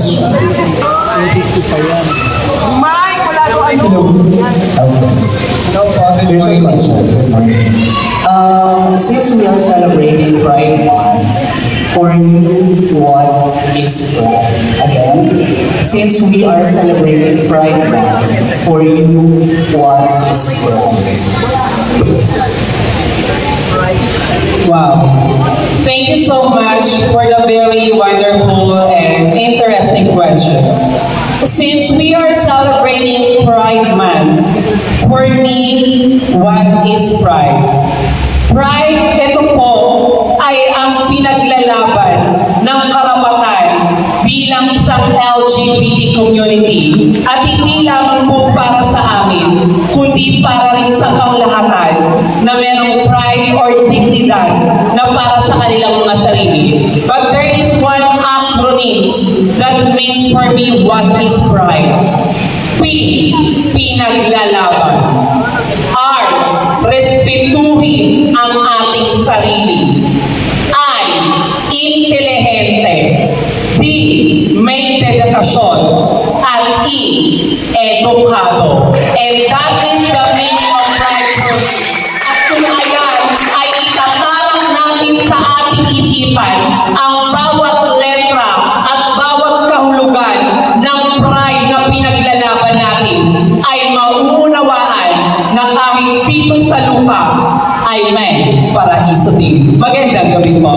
question. Mike, wala ko ano. Okay. Here's my question. Since we are celebrating Pride Month, for you, what is Pride? Again, since we are celebrating Pride Month, for you, what is Pride? Wow. Thank you so much for the very wonderful and interesting question. Since we are celebrating Pride Month, for me, what is Pride? Pride, ito po, ay ang pinaglalaban ng karapatan bilang isang LGBT community. At hindi lamang po para sa amin, kundi para rin sa kanglahatan na merong pride or dignidad na para sa kanilang mga sarili. But there is one acronym that means for me what is pride. P, pinaglalaban. R, respetuhin ang ating sarili. I, intelihente. D, may dedikasyon. At E, edukado. And that is the meaning of pride for me. At kung ayan ay itatarang natin sa ating isipan ang bawat letra at bawat kahulugan ng pride na pinaglalaban natin, ay mauunawaan na kahit dito sa lupa ay may paraiso din. Magandang gabi po.